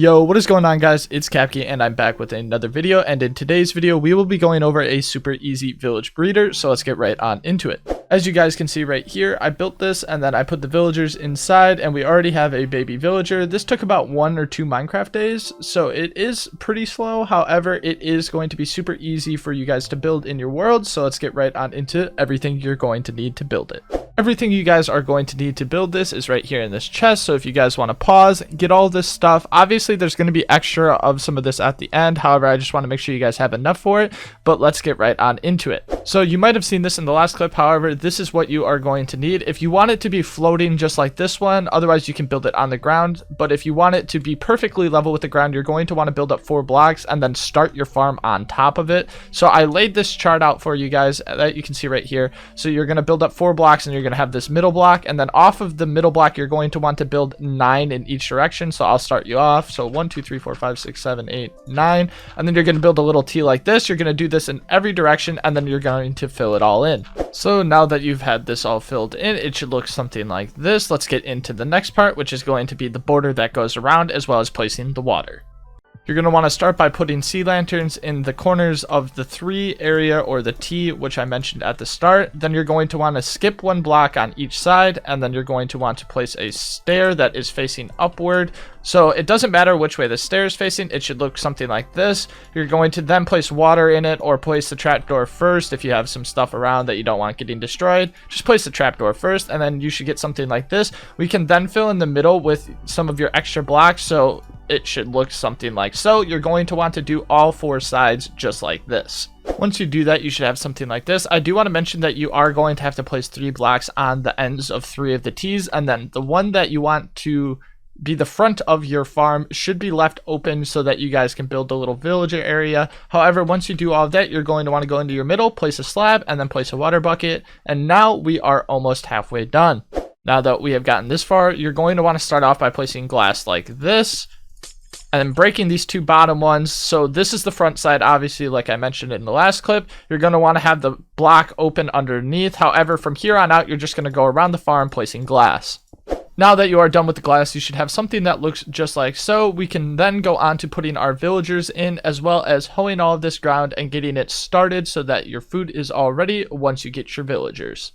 Yo, what is going on, guys? It's Kapke and I'm back with another video, and in today's video we will be going over a super easy village breeder, so let's get right on into it. As you guys can see right here, I built this and then I put the villagers inside and we already have a baby villager. This took about 1 or 2 Minecraft days, so it is pretty slow. However, it is going to be super easy for you guys to build in your world, so let's get right on into everything you're going to need to build it. Everything you guys are going to need to build this is right here in this chest, so if you guys want to pause, get all this stuff. Obviously, there's going to be extra of some of this at the end, however, I just want to make sure you guys have enough for it, but let's get right on into it. So you might have seen this in the last clip, however, this is what you are going to need. If you want it to be floating just like this one, otherwise you can build it on the ground, but if you want it to be perfectly level with the ground, you're going to want to build up 4 blocks and then start your farm on top of it. So I laid this chart out for you guys that you can see right here. So you're going to build up 4 blocks and you're going to have this middle block, and then off of the middle block you're going to want to build 9 in each direction. So I'll start you off. So 1 2 3 4 5 6 7 8 9, and then you're going to build a little T like this. You're going to do this in every direction and then you're going to fill it all in. So now that you've had this all filled in, it should look something like this. Let's get into the next part, which is going to be the border that goes around, as well as placing the water. You're going to want to start by putting sea lanterns in the corners of the 3 area, or the T, which I mentioned at the start. Then you're going to want to skip 1 block on each side, and then you're going to want to place a stair that is facing upward. So it doesn't matter which way the stair is facing, it should look something like this. You're going to then place water in it, or place the trapdoor first. If you have some stuff around that you don't want getting destroyed, just place the trapdoor first, and then you should get something like this. We can then fill in the middle with some of your extra blocks, so it should look something like so. You're going to want to do all 4 sides just like this. Once you do that, you should have something like this. I do want to mention that you are going to have to place 3 blocks on the ends of 3 of the T's, and then the one that you want to be the front of your farm should be left open so that you guys can build a little villager area. However, once you do all of that, you're going to want to go into your middle, place a slab, and then place a water bucket, and now we are almost halfway done. Now that we have gotten this far, you're going to want to start off by placing glass like this, and then breaking these 2 bottom ones. So this is the front side, obviously, like I mentioned in the last clip. You're going to want to have the block open underneath. However, from here on out, you're just going to go around the farm placing glass. Now that you are done with the glass, you should have something that looks just like so. We can then go on to putting our villagers in, as well as hoeing all of this ground and getting it started so that your food is all ready once you get your villagers.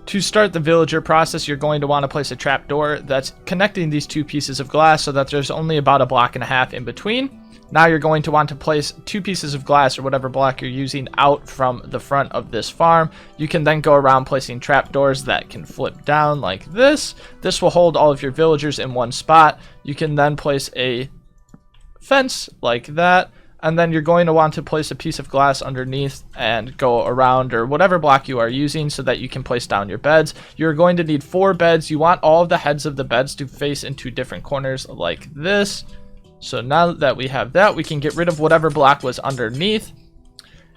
To start the villager process, you're going to want to place a trapdoor that's connecting these 2 pieces of glass so that there's only about a block and a half in between. Now you're going to want to place 2 pieces of glass, or whatever block you're using, out from the front of this farm. You can then go around placing trapdoors that can flip down like this. This will hold all of your villagers in one spot. You can then place a fence like that, and then you're going to want to place a piece of glass underneath and go around, or whatever block you are using, so that you can place down your beds. You're going to need 4 beds. You want all of the heads of the beds to face into different corners like this. So now that we have that, we can get rid of whatever block was underneath.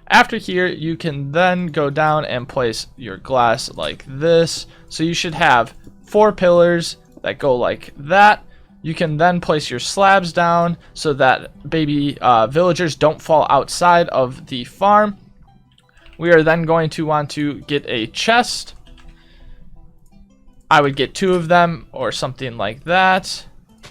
After here, you can then go down and place your glass like this. So you should have 4 pillars that go like that. You can then place your slabs down so that baby villagers don't fall outside of the farm. We are then going to want to get a chest. I would get 2 of them or something like that.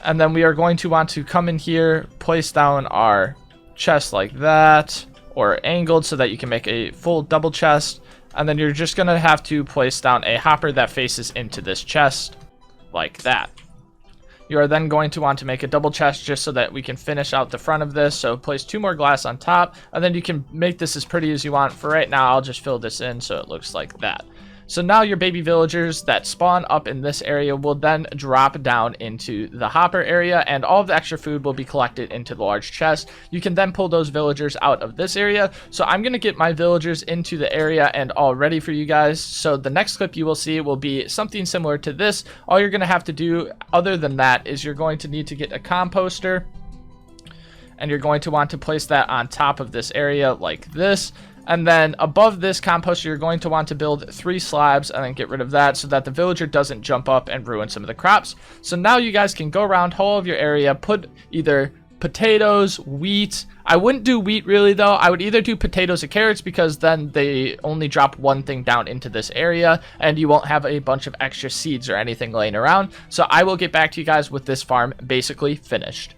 And then we are going to want to come in here, place down our chest like that, or angled so that you can make a full double chest. And then you're just going to have to place down a hopper that faces into this chest like that. You are then going to want to make a double chest just so that we can finish out the front of this. So place 2 more glass on top, and then you can make this as pretty as you want. For right now, I'll just fill this in so it looks like that. So now your baby villagers that spawn up in this area will then drop down into the hopper area, and all of the extra food will be collected into the large chest. You can then pull those villagers out of this area. So I'm going to get my villagers into the area and all ready for you guys. So the next clip you will see will be something similar to this. All you're going to have to do other than that is you're going to need to get a composter, and you're going to want to place that on top of this area like this. And then above this composter, you're going to want to build 3 slabs and then get rid of that so that the villager doesn't jump up and ruin some of the crops. So now you guys can go around whole of your area, put either potatoes, wheat. I wouldn't do wheat really though. I would either do potatoes or carrots, because then they only drop 1 thing down into this area and you won't have a bunch of extra seeds or anything laying around. So I will get back to you guys with this farm basically finished.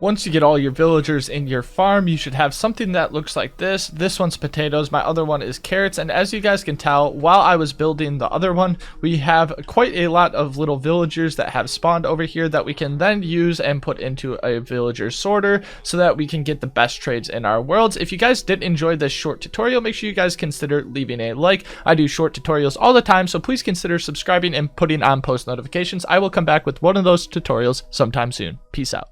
Once you get all your villagers in your farm, you should have something that looks like this. This one's potatoes, my other one is carrots, and as you guys can tell, while I was building the other one, we have quite a lot of little villagers that have spawned over here that we can then use and put into a villager sorter so that we can get the best trades in our worlds. If you guys did enjoy this short tutorial, make sure you guys consider leaving a like. I do short tutorials all the time, so please consider subscribing and putting on post notifications. I will come back with one of those tutorials sometime soon. Peace out.